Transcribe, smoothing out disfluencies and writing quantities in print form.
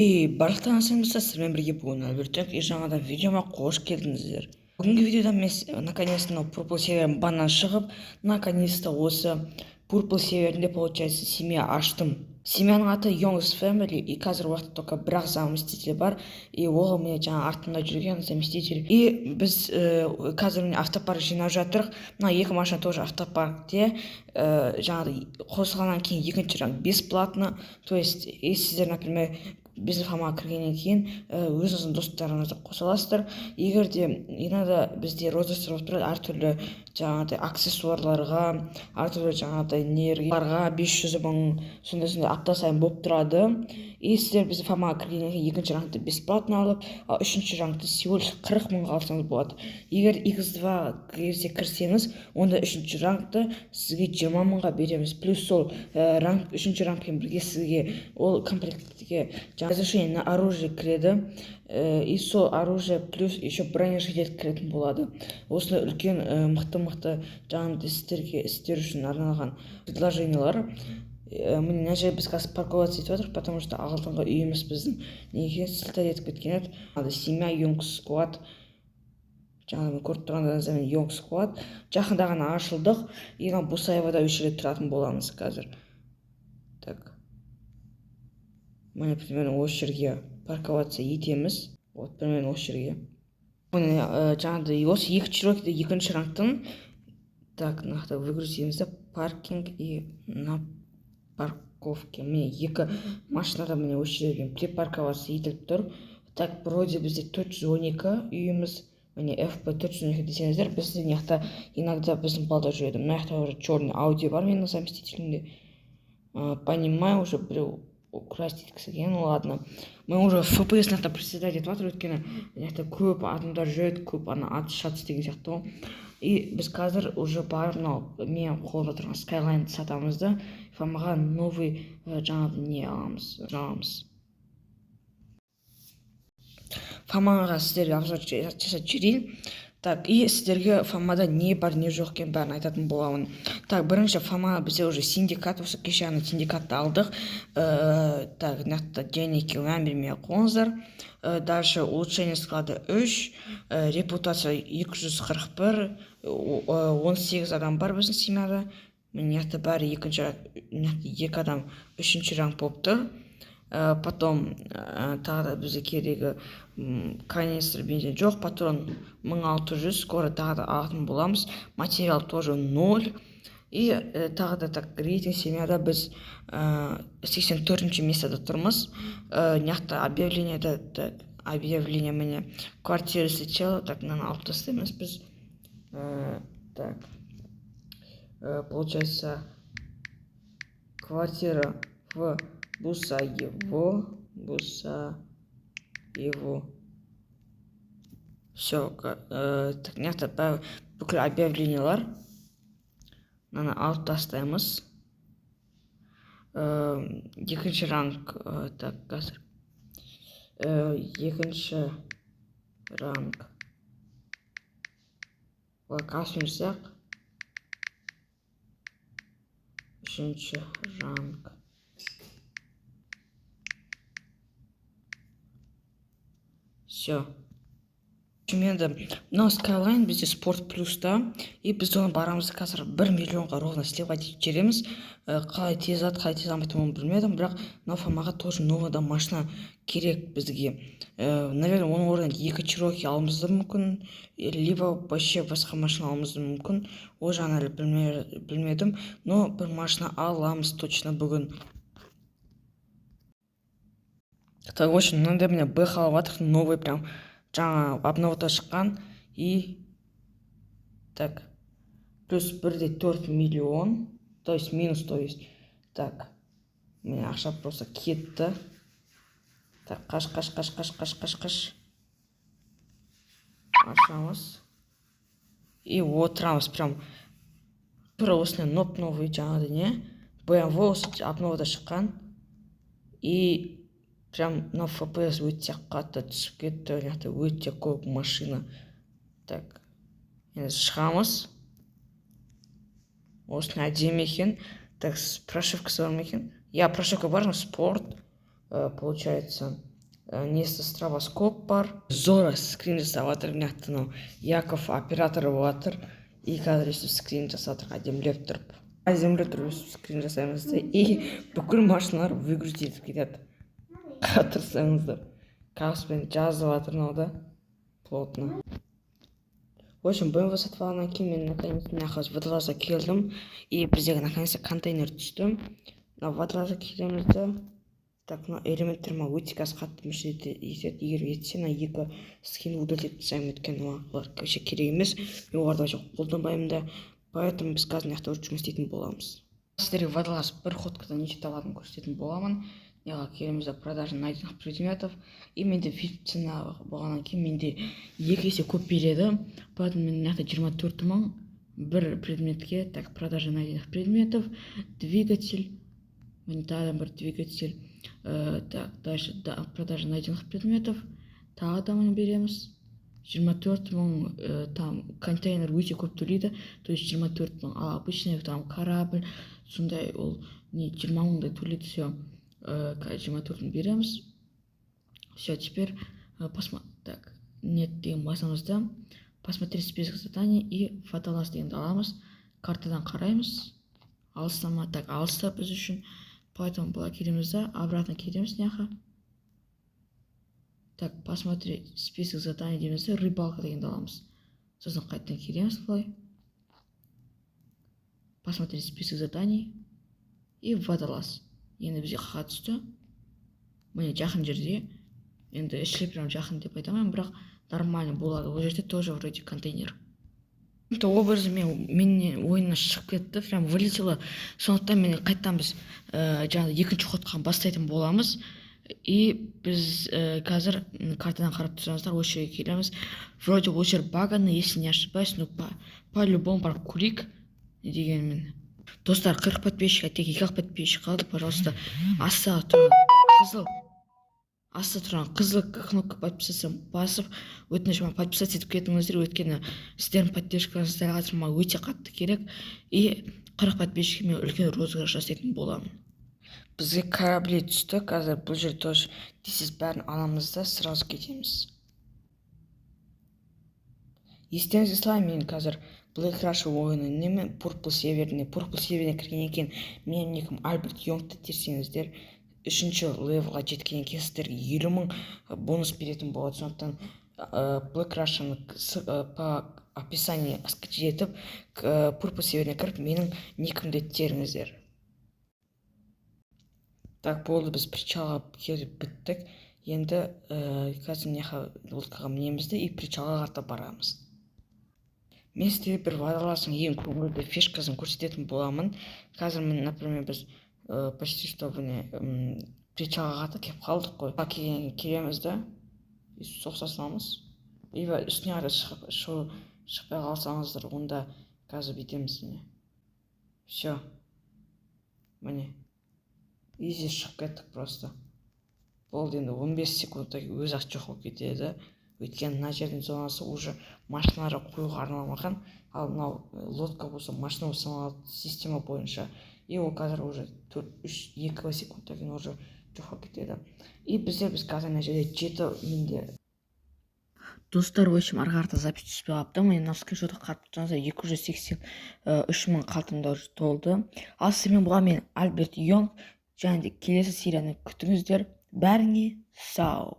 Барлықтарыңыз сәлеметсіздер, сіздермен бірге бүгін Альберт и жаңадан видеома қош келдіңіздер. Бүгінгі видеода мен наконец-то Purple серверінің баннан шығып, наконец-то осы Purple серверінде, получается, семья аштым. Семьяның аты Young's Family, и қазір уақытта только бір-ақ заместитель бар, и ол міне жаңа артымда жүрген заместитель. И біз қазір міне автопарк жинап жатырық. Мына екі машина тоже автопаркте. Жаңағы қосылғаннан кейін екінші ранг бесплатно. То есть, если сіздер, например, біздің формаға кіргеннен кейін өзіңіздің достарыңызды қоса аласыздар. Егер де иногда бізде розыгрыштар болып тұрады әртүрлі жаңағыдай аксессуарларға, әртүрлі жаңағыдай нелерге 500 мың сондай апта сайын болып тұрады. И сіздер біздің формаға кіргеннен кейін екінші рангты бесплатно алып, үшінші рангты всего лишь 40 мыңға алсаңыз болады. Егер X2 кезде кірсеңіз, онда үшінші рангты сізге 20 мыңға береміз. Плюс сол үшінші рангпен бірге сізге ол комплектке разрешение на оружие кіреді, и сол оружие плюс еще бронежилет кіретін болады. Осындай үлкен мықты жаңағыдай істер үшін арналған предложениялар. Мына жерде біз қазір парковаться етіп жатырмыз, потому что алдыңғы үйіміз біздің неге сілтар етіп кеткен еді. Семья Young Squad, жаңағы көріп тұрғандарыңыздар Young Squad жақында ғана ашылдық. Ең Бусаевада өшіріп тұратын боламыз қазір. Так. Міне примерно осы жерге парковаться етеміз. Вот примерно осы жерге. Міне жаңағыдай осы екі Чирокиде екінші рангтың. Так, нақты выгрузиміз да паркинг и на парковке. Міне екі машинада міне осы жерге припарковаться етіліп тұр. Так, вроде бізде 412 үйіміз. Міне FP 412 десеңіздер, бізде неқта иногда біздің балда жүреді. Мына жақта уже черный Audi бар менің заместителімде. Понимаю, уже біреу украсть еткісі келген, ладно. Мы уже FPS нақты приседать етіп жатыр, өйткені неқта көп адамдар жүреді, көп аты шатыс деген сияқты. И біз қазір уже барып мен қолда тұрған Skyline сатамыз да, формаға новый жаңағы не аламыз. Формаға сіздерге обзор жасап жіберейін. Так, и сіздерге формада не бар, не жоқ екен бәрін айтатын боламын. Так, бірінші форма бізде уже синдикат, осы кеше ғана синдикатты алдық. Так, нақты денег мән бермей қойыңыздар. Дальше улучшение склада 3, репутация 241, 18 адам бар біздің семьяда. Нақты бәрі екі адам үшінші ранг болып тұр. Потом тағы да бізге керегі канистр бензин жоқ, патрон 1600, скоро тағы да алатын боламыз. Материал тоже 0. И тағы да так, рейтинг семьяда біз 84-ші местада тұрмыз. Нақты объявление міне квартира сечела, так, мынаны алып тастаймыз біз. Так, получается, квартира в Бусаево. Все, так, нақты бүкіл объявлениялар. Мынаны алып тастаймыз. Екінші ранг, так, қазір. Екінші ранг. Локацию жасақ. Үшінші ранг. Все. Енді мынау Skyline бізде спорт плюста, и біз оны барамыз қазір 1 миллионға ровно сливать жереміз. Қалай тез алмайтын білмедім, бірақ мынау формаға тоже новыдан машина керек бізге. Наверное, оның орнына 2 Чироки алуымызды мүмкін, либо вообще басқа машина алуымызды мүмкін. Ол жағын әлі білмедім, но бір машина аламыз точно бүгін. Так, очень, мынандай міне Б-халаватыр новый прям жаңа обновата шыққан. И так, плюс 1,4 миллион, то есть минус, то есть. Так, міне ақша просто кетті. Так, қаш. Ашамыз. И отырамыз прям бір осындай новый жаңағыдай не BMW осы обновата шыққан. И прям на FPS өте қатты түсіп кетті, өте көп машина. Так, енді шығамыз. Осыны әдемі екен. Так, прошивкасы бар ма екен? Я прошивка бар, спорт. Получается, несі стробоскоп бар. Зора скрин жасап жатыр, мынаяқта Яков оператор болатыр. И қазір өстіп скрин жасап жатыр, әдемілеп тұрып. Әдемілеп тұрып өстіп скрин жасаймыз да, и бүкіл машиналар выгрузить етіп кетеді. Қатырсаңыздар. Каспен жазып жатыр мынау плотно. В общем, БМВ сатып алғаннан кейін мен наконец-то мына водолазға келдім, и біздегі наконец-то контейнер түсті. Мына водолазға келеміз да, так, мына элементтер өте қатты мешіт етеді. Егер етсе, мына екі скинді удалить етіп тастаймын, өйткені олар вообще керек емес, мен оларды вообще қолданбаймын да, поэтому біз қазір мына жақта жұмыс істейтін боламыз. Сіздерге водолаз бір ходкада неше табатынын көрсететін боламын. Неға келеміз де продажа найденных предметов, и менде VIP цена болғаннан кейін менде 2 есе көп береді, поэтому мен мына жақта 24 мың бір предметке. Так, продажа найденных предметов, двигатель, тағы бір двигатель. Так, дальше продажа найденных предметов, тағы да мы береміз 24 мың. Там контейнер өте көп төлейді, то есть 24 мың, а обычный там корабль сондай ол не 20 мыңдай төлейді. Все, 24 мың береміз. Все, теперь так, нет деген басамызда, посмотреть список заданий и водолаз дегенді аламыз. Картадан қараймыз, алыстама. Так, алыста біз үшін, поэтому бұла келеміз да, обратно келеміз мыняққа. Так, посмотреть список заданий дейміз де, рыбалка дегенді аламыз. Сосын қайтадан келеміз бұлай. Посмотреть список заданий и водолаз. Енді бізге қаға түсті. Міне жақын жерде. Енді ішіле прям жақын деп айтамын, бірақ нормально болады. Ол жерде тоже вроде контейнер. Образы мен ойыннан шығып кетті, прям вылетело. Сондықтан мен қайттан біз жаңағы екінші ходқа бастайтын боламыз. И біз қазір картадан қарап тұрсаңыздар, осы жерге келеміз. Вроде ол жер баганы, если не ошибаюсь, но по-любому бар кулик дегенмен. Достар, 40 подписчикқа тек 2 подписчик қалды, пожалуйста. Астыға тұрған қызыл кнопка подписаться басып, өтінішіме подписаться етіп кетіңіздер, өйткені сіздердің поддержкаңыздар қазір маған өте қатты керек, и 40 подписчикке мен үлкен розыгрыш жасайтын боламын. Бізге корабли түсті, қазір бұл жерде тоже тез бәрін аламыз да сразу кетеміз. Естеріңізге салайын, мен қазір Black Rush ойыны немен Purple Северіне кіргеннен кейін менің никім Альберт Йонгты терсеңіздер, 3-ші левелға жеткеннен кейін сіздерге 50 мың бонус беретін болады. Сондықтан Black Rush'ны по описанию скачать етіп, Purple Северіне кіріп, менің никімді теріңіздер. Так, болды, біз причалға келіп біттік. Енді қазір мыняққа лодкаға мінемізді и причалға қарата барамыз. Мен сіздерге бір водолаздың ең көңілді фишкасын көрсететін боламын. Қазір мен, например, біз почти что причалға қарата келіп қалдық қой. Келеміз да, соқса саламыз. И үстіне қарай шықпай қалсаңыздар, онда қазір бүйтеміз. Все. Міне. Изи шығып кеттік просто. Болды, енді 15 секундта өз-ақ жоқ болып кетеді. Өйткені мына жердің зонасы уже машиналарға қоюға арналмаған, ал мынау лодка болса машина саналады система бойынша. И ол қазір уже 2 секундтан кейін уже жоқ болып кетеді. И біз қазір мына жерде 7 минде. Достар, в общем, ары қарата запись түспей қалыпты. Мен мына скриншотқа қарап тұрсаңыздар, 283 мың қалтымда уже толды. Ал сіздермен болған мен Альберт Йонг. Және де келесі серияны күтіңіздер. Бәріңе сау.